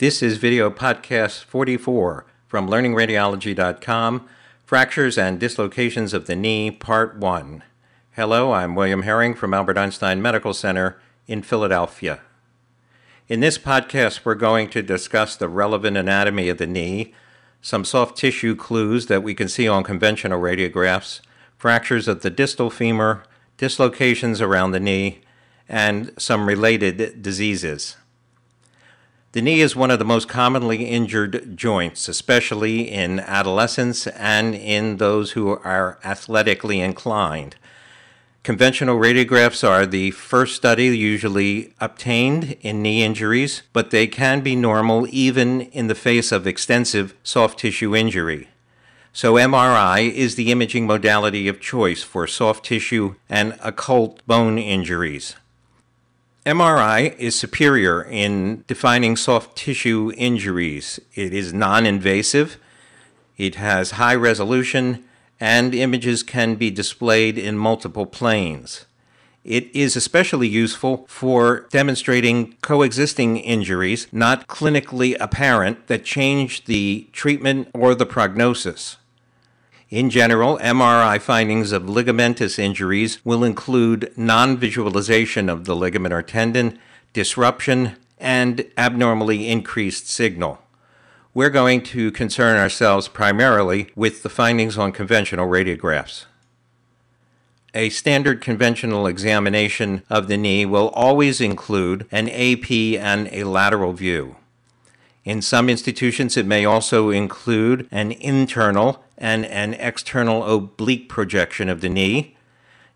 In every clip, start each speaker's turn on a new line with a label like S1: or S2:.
S1: This is video podcast 44 from learningradiology.com, Fractures and Dislocations of the Knee, Part 1. Hello, I'm William Herring from Albert Einstein Medical Center in Philadelphia. In this podcast, we're going to discuss the relevant anatomy of the knee, some soft tissue clues that we can see on conventional radiographs, fractures of the distal femur, dislocations around the knee, and some related diseases. The knee is one of the most commonly injured joints, especially in adolescents and in those who are athletically inclined. Conventional radiographs are the first study usually obtained in knee injuries, but they can be normal even in the face of extensive soft tissue injury. So MRI is the imaging modality of choice for soft tissue and occult bone injuries. MRI is superior in defining soft tissue injuries. It is non-invasive, it has high resolution, and images can be displayed in multiple planes. It is especially useful for demonstrating coexisting injuries, not clinically apparent, that change the treatment or the prognosis. In general, MRI findings of ligamentous injuries will include non-visualization of the ligament or tendon, disruption, and abnormally increased signal. We're going to concern ourselves primarily with the findings on conventional radiographs. A standard conventional examination of the knee will always include an AP and a lateral view. In some institutions, it may also include an internal and an external oblique projection of the knee.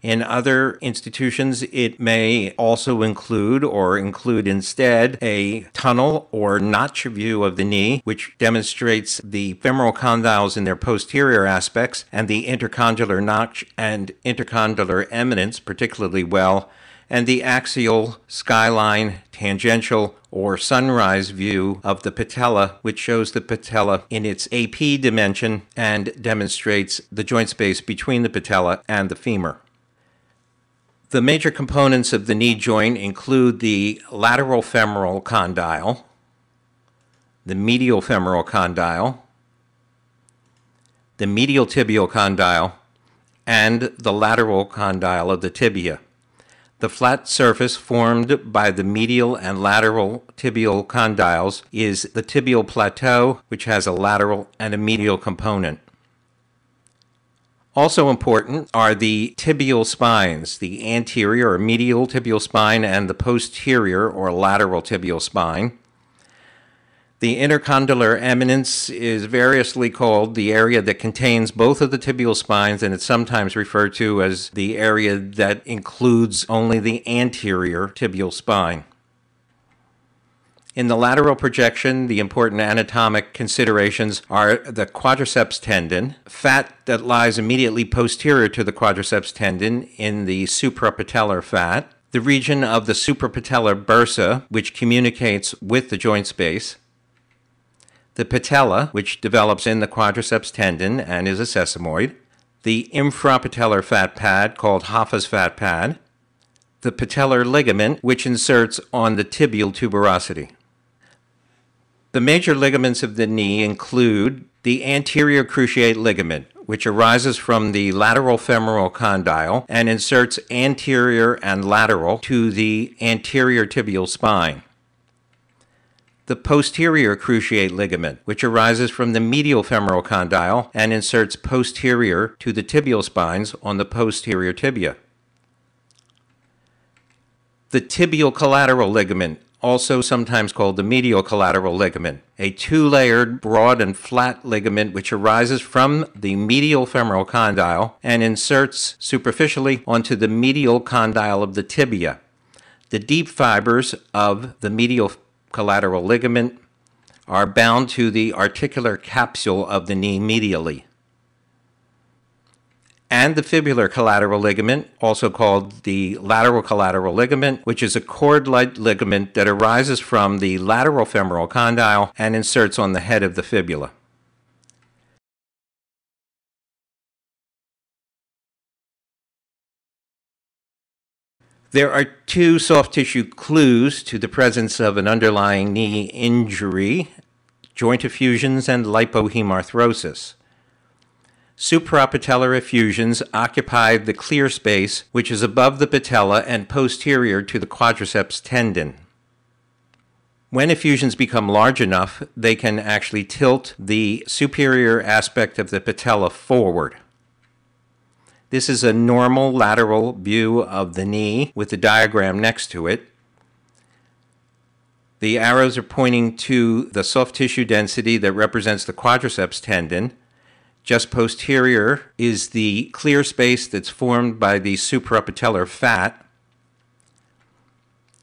S1: In other institutions, it may also include instead a tunnel or notch view of the knee, which demonstrates the femoral condyles in their posterior aspects and the intercondylar notch and intercondylar eminence particularly well, and the axial, skyline, tangential, or sunrise view of the patella, which shows the patella in its AP dimension and demonstrates the joint space between the patella and the femur. The major components of the knee joint include the lateral femoral condyle, the medial femoral condyle, the medial tibial condyle, and the lateral condyle of the tibia. The flat surface formed by the medial and lateral tibial condyles is the tibial plateau, which has a lateral and a medial component. Also important are the tibial spines, the anterior or medial tibial spine and the posterior or lateral tibial spine. The intercondylar eminence is variously called the area that contains both of the tibial spines, and it's sometimes referred to as the area that includes only the anterior tibial spine. In the lateral projection, the important anatomic considerations are the quadriceps tendon, fat that lies immediately posterior to the quadriceps tendon in the suprapatellar fat, the region of the suprapatellar bursa, which communicates with the joint space, the patella, which develops in the quadriceps tendon and is a sesamoid, the infrapatellar fat pad, called Hoffa's fat pad, the patellar ligament, which inserts on the tibial tuberosity. The major ligaments of the knee include the anterior cruciate ligament, which arises from the lateral femoral condyle and inserts anterior and lateral to the anterior tibial spine. The posterior cruciate ligament, which arises from the medial femoral condyle and inserts posterior to the tibial spines on the posterior tibia. The tibial collateral ligament, also sometimes called the medial collateral ligament, a two-layered, broad and flat ligament which arises from the medial femoral condyle and inserts superficially onto the medial condyle of the tibia. The deep fibers of the medial collateral ligament are bound to the articular capsule of the knee medially. And the fibular collateral ligament, also called the lateral collateral ligament, which is a cord-like ligament that arises from the lateral femoral condyle and inserts on the head of the fibula. There are two soft tissue clues to the presence of an underlying knee injury: joint effusions and lipohemarthrosis. Suprapatellar effusions occupy the clear space which is above the patella and posterior to the quadriceps tendon. When effusions become large enough, they can actually tilt the superior aspect of the patella forward. This is a normal lateral view of the knee with the diagram next to it. The arrows are pointing to the soft tissue density that represents the quadriceps tendon. Just posterior is the clear space that's formed by the suprapatellar fat.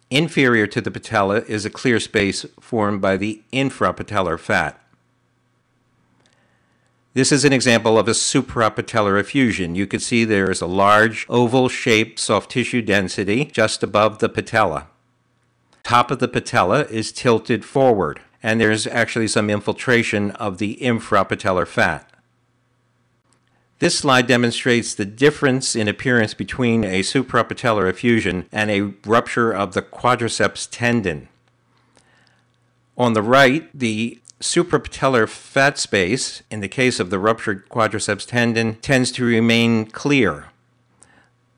S1: Inferior to the patella is a clear space formed by the infrapatellar fat. This is an example of a suprapatellar effusion. You can see there is a large oval-shaped soft tissue density just above the patella. Top of the patella is tilted forward, and there's actually some infiltration of the infrapatellar fat. This slide demonstrates the difference in appearance between a suprapatellar effusion and a rupture of the quadriceps tendon. On the right, the suprapatellar fat space, in the case of the ruptured quadriceps tendon, tends to remain clear.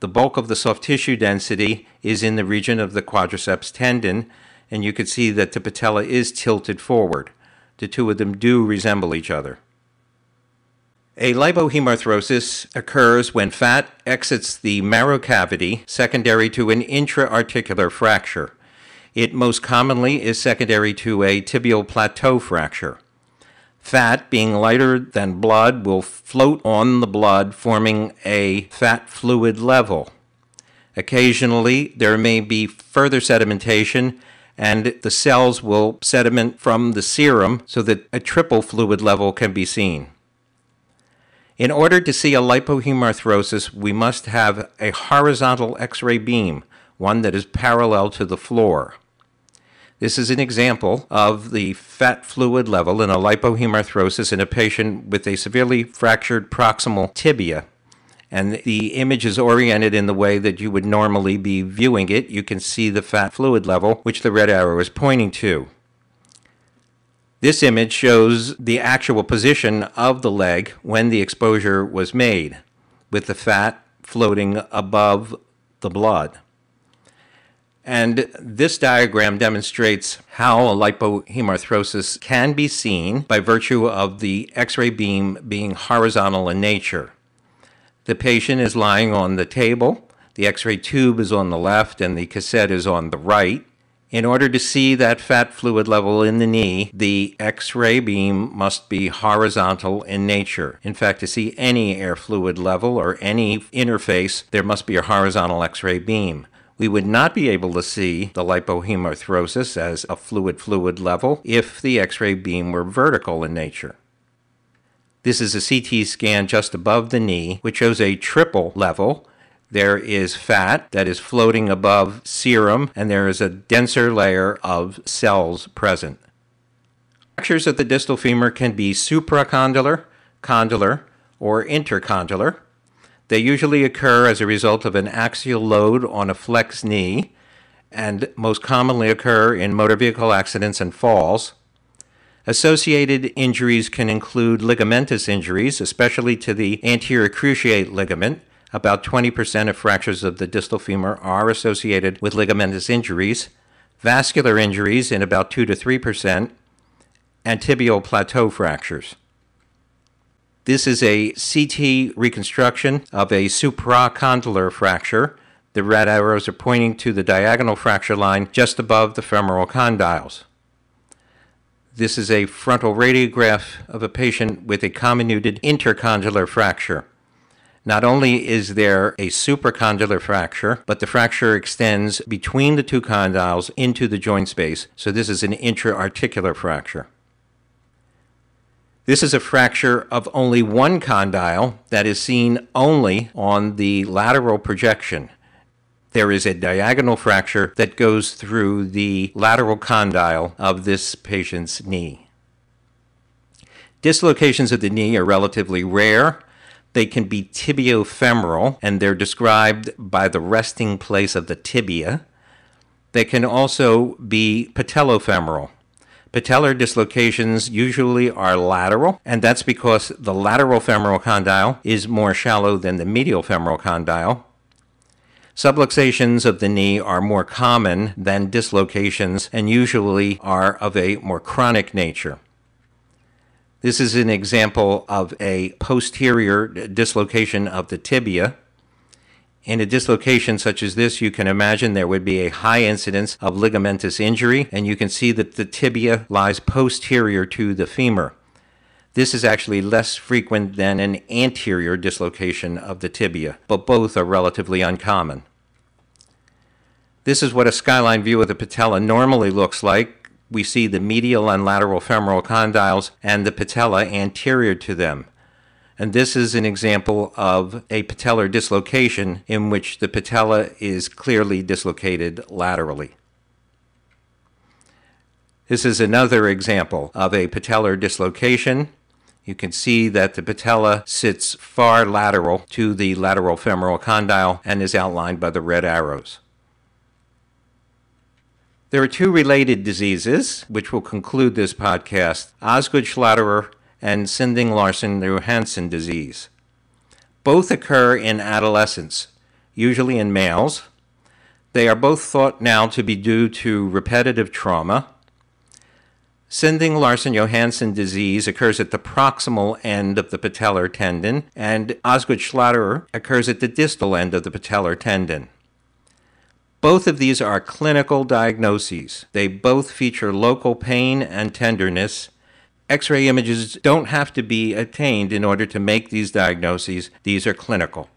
S1: The bulk of the soft tissue density is in the region of the quadriceps tendon, and you can see that the patella is tilted forward. The two of them do resemble each other. A lipohemarthrosis occurs when fat exits the marrow cavity secondary to an intra-articular fracture. It most commonly is secondary to a tibial plateau fracture. Fat, being lighter than blood, will float on the blood, forming a fat fluid level. Occasionally, there may be further sedimentation, and the cells will sediment from the serum so that a triple fluid level can be seen. In order to see a lipohemarthrosis, we must have a horizontal X-ray beam, one that is parallel to the floor. This is an example of the fat fluid level in a lipohemarthrosis in a patient with a severely fractured proximal tibia. And the image is oriented in the way that you would normally be viewing it. You can see the fat fluid level, which the red arrow is pointing to. This image shows the actual position of the leg when the exposure was made, with the fat floating above the blood. And this diagram demonstrates how a lipohemarthrosis can be seen by virtue of the X-ray beam being horizontal in nature. The patient is lying on the table, the X-ray tube is on the left, and the cassette is on the right. In order to see that fat fluid level in the knee, the X-ray beam must be horizontal in nature. In fact, to see any air fluid level or any interface, there must be a horizontal X-ray beam. We would not be able to see the lipohemarthrosis as a fluid level if the X-ray beam were vertical in nature. This is a CT scan just above the knee, which shows a triple level. There is fat that is floating above serum, and there is a denser layer of cells present. Fractures of the distal femur can be supracondylar, condylar, or intercondylar. They usually occur as a result of an axial load on a flexed knee, and most commonly occur in motor vehicle accidents and falls. Associated injuries can include ligamentous injuries, especially to the anterior cruciate ligament. About 20% of fractures of the distal femur are associated with ligamentous injuries, vascular injuries in about 2 to 3%, and tibial plateau fractures. This is a CT reconstruction of a supracondylar fracture. The red arrows are pointing to the diagonal fracture line just above the femoral condyles. This is a frontal radiograph of a patient with a comminuted intercondylar fracture. Not only is there a supracondylar fracture, but the fracture extends between the two condyles into the joint space, so this is an intra-articular fracture. This is a fracture of only one condyle that is seen only on the lateral projection. There is a diagonal fracture that goes through the lateral condyle of this patient's knee. Dislocations of the knee are relatively rare, They can be tibiofemoral, and they're described by the resting place of the tibia. They can also be patellofemoral. Patellar dislocations usually are lateral, and that's because the lateral femoral condyle is more shallow than the medial femoral condyle. Subluxations of the knee are more common than dislocations and usually are of a more chronic nature. This is an example of a posterior dislocation of the tibia. In a dislocation such as this, you can imagine there would be a high incidence of ligamentous injury, and you can see that the tibia lies posterior to the femur. This is actually less frequent than an anterior dislocation of the tibia, but both are relatively uncommon. This is what a skyline view of the patella normally looks like. We see the medial and lateral femoral condyles and the patella anterior to them. And this is an example of a patellar dislocation in which the patella is clearly dislocated laterally. This is another example of a patellar dislocation. You can see that the patella sits far lateral to the lateral femoral condyle and is outlined by the red arrows. There are two related diseases, which will conclude this podcast, Osgood-Schlatter and Sinding-Larsen-Johannson disease. Both occur in adolescence, usually in males. They are both thought now to be due to repetitive trauma. Sinding-Larsen-Johannson disease occurs at the proximal end of the patellar tendon, and Osgood-Schlatter occurs at the distal end of the patellar tendon. Both of these are clinical diagnoses. They both feature local pain and tenderness. X-ray images don't have to be obtained in order to make these diagnoses. These are clinical.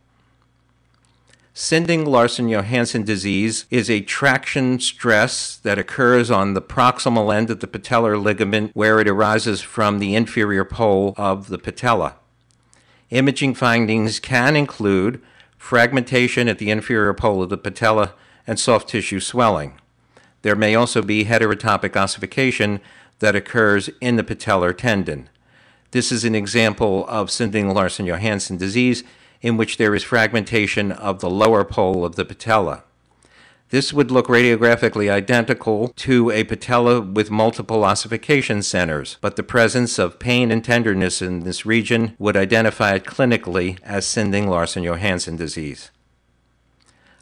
S1: Sinding-Larsen-Johannson disease is a traction stress that occurs on the proximal end of the patellar ligament where it arises from the inferior pole of the patella. Imaging findings can include fragmentation at the inferior pole of the patella and soft tissue swelling. There may also be heterotopic ossification that occurs in the patellar tendon. This is an example of Sinding-Larsen-Johannson disease in which there is fragmentation of the lower pole of the patella. This would look radiographically identical to a patella with multiple ossification centers, but the presence of pain and tenderness in this region would identify it clinically as Sinding-Larsen-Johannson disease.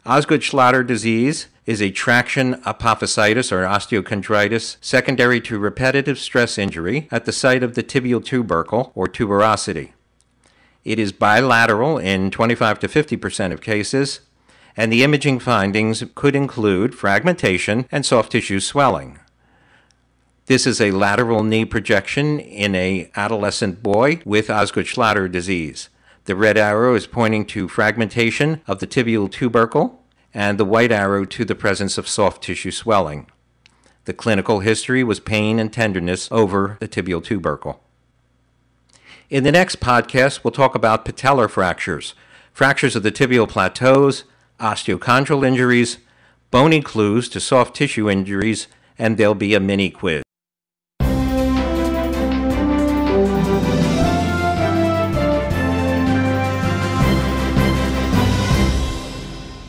S1: Osgood-Schlatter disease is a traction apophysitis or osteochondritis secondary to repetitive stress injury at the site of the tibial tubercle or tuberosity. It is bilateral in 25 to 50% of cases, and the imaging findings could include fragmentation and soft tissue swelling. This is a lateral knee projection in an adolescent boy with Osgood-Schlatter disease. The red arrow is pointing to fragmentation of the tibial tubercle, and the white arrow to the presence of soft tissue swelling. The clinical history was pain and tenderness over the tibial tubercle. In the next podcast, we'll talk about patellar fractures, fractures of the tibial plateaus, osteochondral injuries, bony clues to soft tissue injuries, and there'll be a mini quiz.